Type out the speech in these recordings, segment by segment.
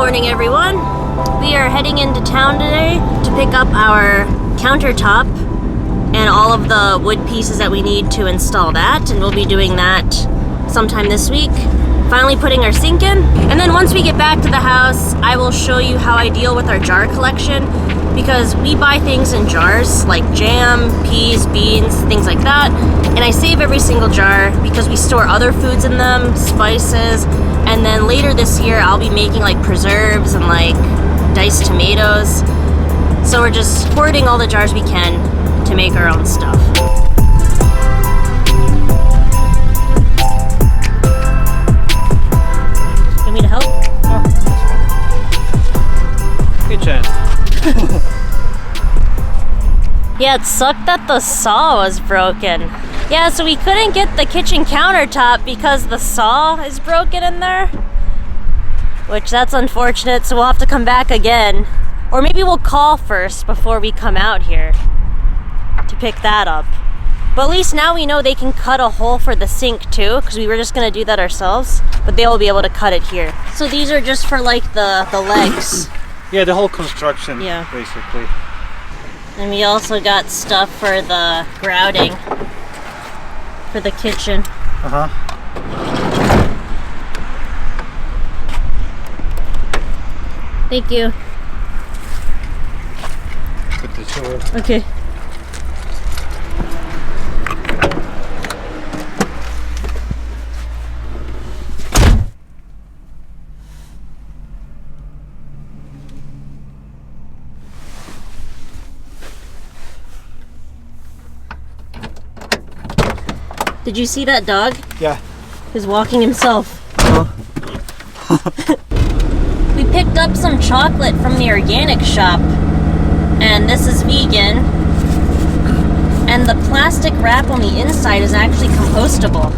morning, everyone. We are heading into town today to pick up our countertop and all of the wood pieces that we need to install that, and we'll be doing that sometime this week. Finally putting our sink in, and then once we get back to the house, I will show you how I deal with our jar collection, because we buy things in jars like jam, peas, beans, things like that, and I save every single jar because we store other foods in them, spices, and then later this year I'll be making like preserves and like diced tomatoes. So we're just hoarding all the jars we can to make our own stuff. Want me to help? Oh, good chance. Yeah, it sucked that the saw was broken. Yeah, so we couldn't get the kitchen countertop because the saw is broken in there. Which, that's unfortunate, so we'll have to come back again. Or maybe we'll call first before we come out here to pick that up. But at least now we know they can cut a hole for the sink too, because we were just gonna do that ourselves. But they will be able to cut it here. So these are just for like the legs. Yeah, the whole construction, Yeah. basically. And we also got stuff for the grouting for the kitchen. Uh-huh. Thank you. Put the chiller. Okay. Did you see that dog? Yeah. He's walking himself. Uh-huh. We picked up some chocolate from the organic shop, and this is vegan. And the plastic wrap on the inside is actually compostable.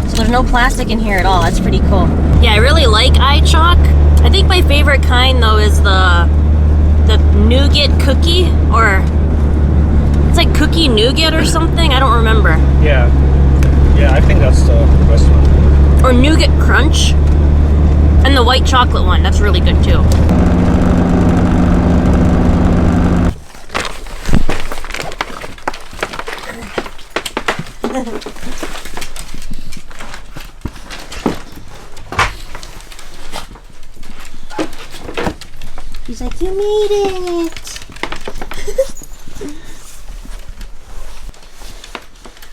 So there's no plastic in here at all. That's pretty cool. Yeah, I really like eye chalk. I think my favorite kind though is the nougat cookie, or it's like cookie nougat or something. I don't remember. Yeah. Yeah, I think that's the best one. Or nougat crunch. And the white chocolate one, that's really good too. He's like, you made it!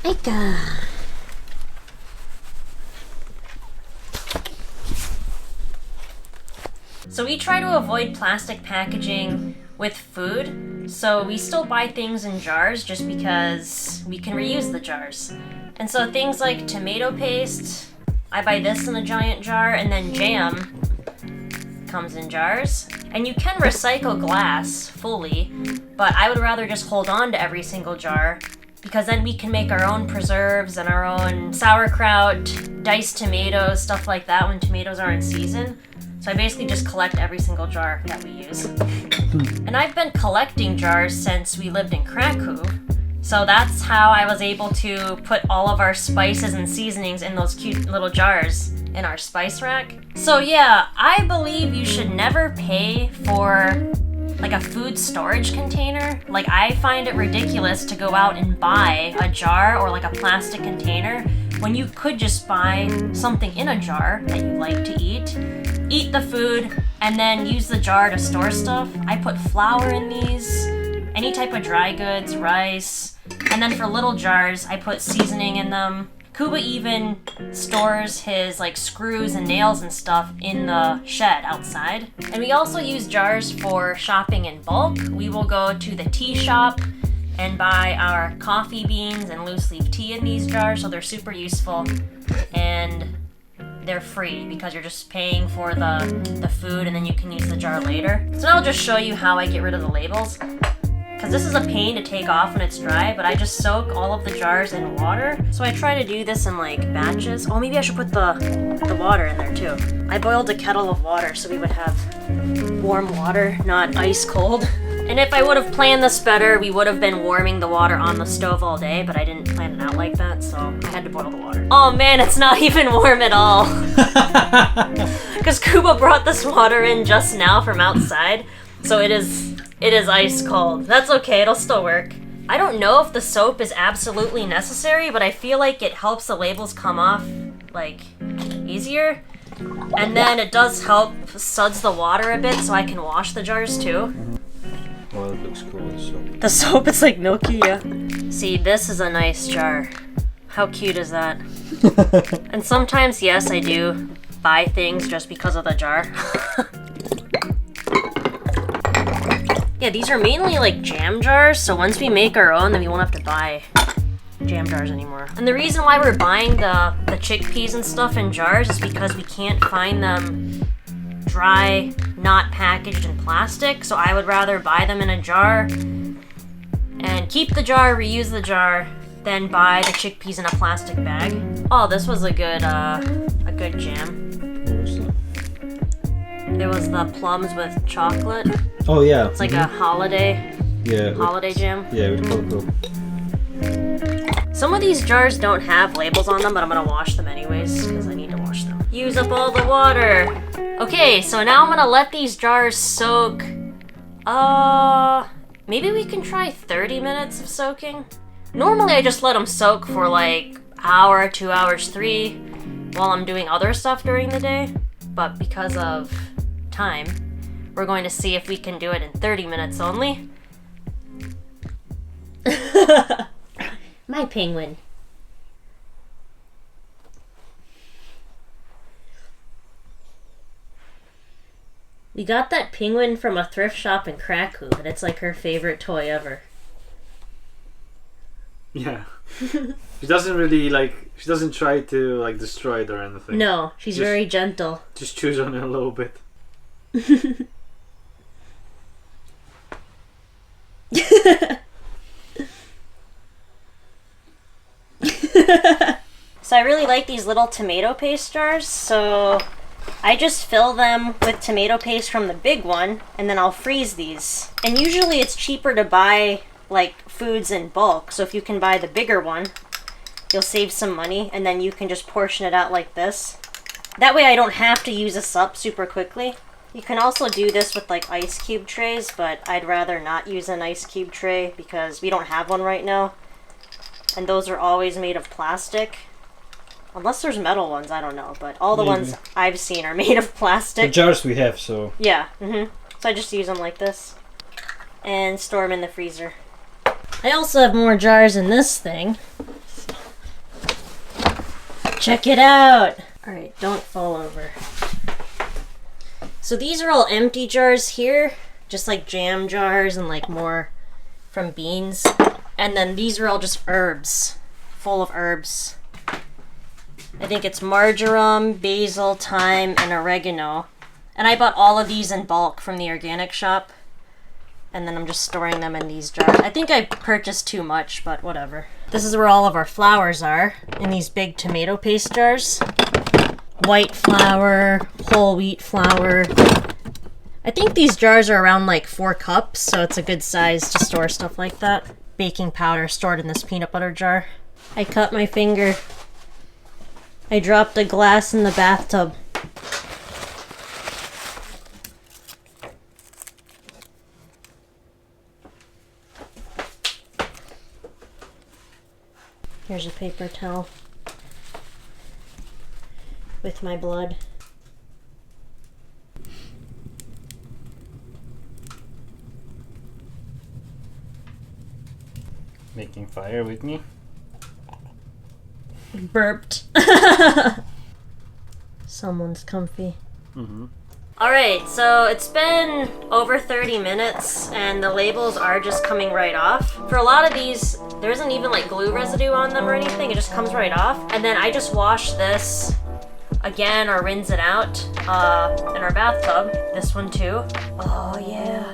Ika. So we try to avoid plastic packaging with food, so we still buy things in jars just because we can reuse the jars. And so things like tomato paste, I buy this in a giant jar, and then jam comes in jars. And you can recycle glass fully, but I would rather just hold on to every single jar, because then we can make our own preserves and our own sauerkraut, diced tomatoes, stuff like that when tomatoes are in season. So I basically just collect every single jar that we use. And I've been collecting jars since we lived in Krakow. So that's how I was able to put all of our spices and seasonings in those cute little jars in our spice rack. So yeah, I believe you should never pay for like a food storage container. Like, I find it ridiculous to go out and buy a jar or like a plastic container when you could just buy something in a jar that you like to eat the food, and then use the jar to store stuff. I put flour in these, any type of dry goods, rice, and then for little jars, I put seasoning in them. Kuba even stores his like screws and nails and stuff in the shed outside. And we also use jars for shopping in bulk. We will go to the tea shop and buy our coffee beans and loose leaf tea in these jars, so they're super useful. And they're free because you're just paying for the food, and then you can use the jar later. So now I'll just show you how I get rid of the labels, because this is a pain to take off when it's dry, but I just soak all of the jars in water. So I try to do this in like batches. Oh, maybe I should put the water in there too. I boiled a kettle of water so we would have warm water, not ice cold. And if I would have planned this better, we would have been warming the water on the stove all day, but I didn't plan it out like that, so I had to boil the water. Oh man, it's not even warm at all. Because Kuba brought this water in just now from outside, so it is ice cold. That's okay, it'll still work. I don't know if the soap is absolutely necessary, but I feel like it helps the labels come off, like, easier. And then it does help suds the water a bit so I can wash the jars too. Well, it looks cool, so. The soap is like milky, yeah. See, this is a nice jar. How cute is that? And sometimes, yes, I do buy things just because of the jar. Yeah, these are mainly like jam jars, so once we make our own, then we won't have to buy jam jars anymore. And the reason why we're buying the chickpeas and stuff in jars is because we can't find them dry, not packaged in plastic, so I would rather buy them in a jar and keep the jar, reuse the jar, than buy the chickpeas in a plastic bag. Oh, this was a good jam. What was that? It was the plums with chocolate. Oh yeah. It's like a holiday jam. Yeah, with cocoa. Some of these jars don't have labels on them, but I'm gonna wash them anyways, because I need to wash them. Use up all the water. Okay, so now I'm gonna let these jars soak. Maybe we can try 30 minutes of soaking? Normally I just let them soak for like hour, 2 hours, 3, while I'm doing other stuff during the day. But because of time, we're going to see if we can do it in 30 minutes only. My penguin. We got that penguin from a thrift shop in Krakow, and it's like her favorite toy ever. Yeah. She doesn't really she doesn't try to like destroy it or anything. No, she's very gentle. Just chews on it a little bit. So I really like these little tomato paste jars, so I just fill them with tomato paste from the big one, and then I'll freeze these. And usually it's cheaper to buy like foods in bulk, so if you can buy the bigger one, you'll save some money, and then you can just portion it out like this. That way I don't have to use this up super quickly. You can also do this with like ice cube trays, but I'd rather not use an ice cube tray because we don't have one right now. And those are always made of plastic. Unless there's metal ones, I don't know, but all the ones I've seen are made of plastic. The jars we have, so. Yeah, So I just use them like this and store them in the freezer. I also have more jars in this thing. Check it out! Alright, don't fall over. So these are all empty jars here, just like jam jars and like more from beans. And then these are all just herbs, full of herbs. I think it's marjoram, basil, thyme, and oregano. And I bought all of these in bulk from the organic shop. And then I'm just storing them in these jars. I think I purchased too much, but whatever. This is where all of our flours are, in these big tomato paste jars. White flour, whole wheat flour. I think these jars are around like 4 cups, so it's a good size to store stuff like that. Baking powder stored in this peanut butter jar. I cut my finger. I dropped a glass in the bathtub. Here's a paper towel with my blood. Making fire with me. Burped. Someone's comfy. Mm-hmm. Alright, so it's been over 30 minutes and the labels are just coming right off. For a lot of these, there isn't even like glue residue on them or anything, it just comes right off. And then I just wash this again or rinse it out in our bathtub. This one too. Oh yeah.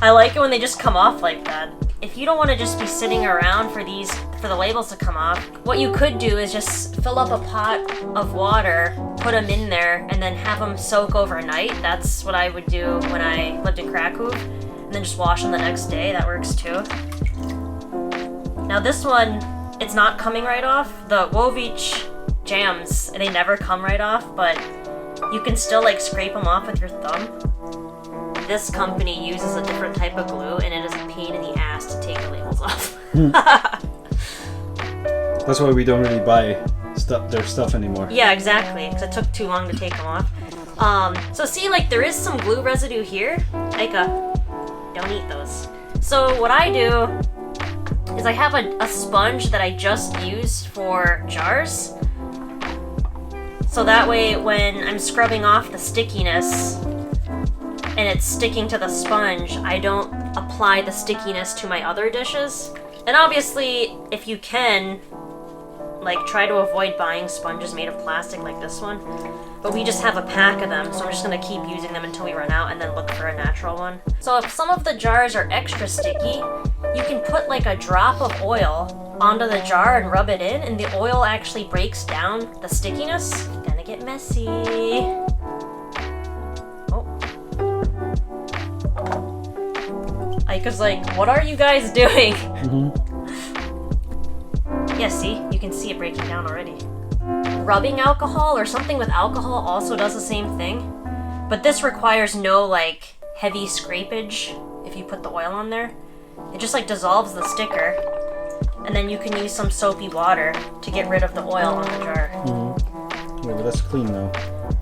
I like it when they just come off like that. if you don't want to just be sitting around for the labels to come off, what you could do is just fill up a pot of water, put them in there, and then have them soak overnight. That's what I would do when I lived in Krakow. And then just wash them the next day. That works too. Now this one, it's not coming right off. The Wovich jams, they never come right off, but you can still like scrape them off with your thumb. This company uses a different type of glue, and it is a pain in the ass to take the labels off. That's why we don't really buy their stuff anymore. Yeah, exactly, because it took too long to take them off. So see, like, there is some glue residue here. Aika, don't eat those. So what I do is I have a sponge that I just use for jars. So that way when I'm scrubbing off the stickiness and it's sticking to the sponge, I don't apply the stickiness to my other dishes. And obviously, if you can, like, try to avoid buying sponges made of plastic like this one. But we just have a pack of them, so I'm just gonna keep using them until we run out and then look for a natural one. So if some of the jars are extra sticky, you can put like a drop of oil onto the jar and rub it in, and the oil actually breaks down the stickiness. Gonna get messy. Oh. Aika's like, what are you guys doing? Yeah, see? You can see it breaking down already. Rubbing alcohol or something with alcohol also does the same thing, but this requires no like heavy scrapage if you put the oil on there. It just like dissolves the sticker, and then you can use some soapy water to get rid of the oil on the jar. Yeah, but that's clean now.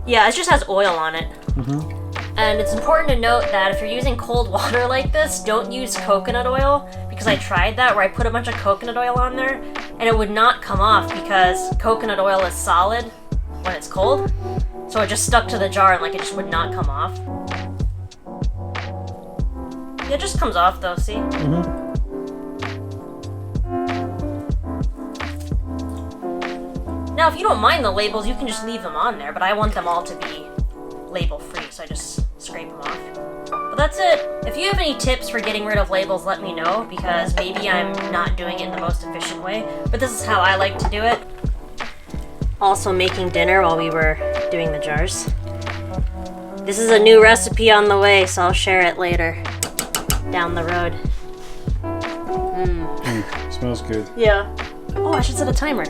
Yeah, it just has oil on it. And it's important to note that if you're using cold water like this, don't use coconut oil, because I tried that where I put a bunch of coconut oil on there and it would not come off because coconut oil is solid when it's cold. So it just stuck to the jar and like it just would not come off. It just comes off though, see? Now if you don't mind the labels, you can just leave them on there, but I want them all to be label free, so I just scrape them off. But that's it. If you have any tips for getting rid of labels, let me know, because maybe I'm not doing it in the most efficient way, but this is how I like to do it. Also making dinner while we were doing the jars. This is a new recipe on the way, so I'll share it later. Down the road. Smells good. Yeah. Oh, I should set a timer.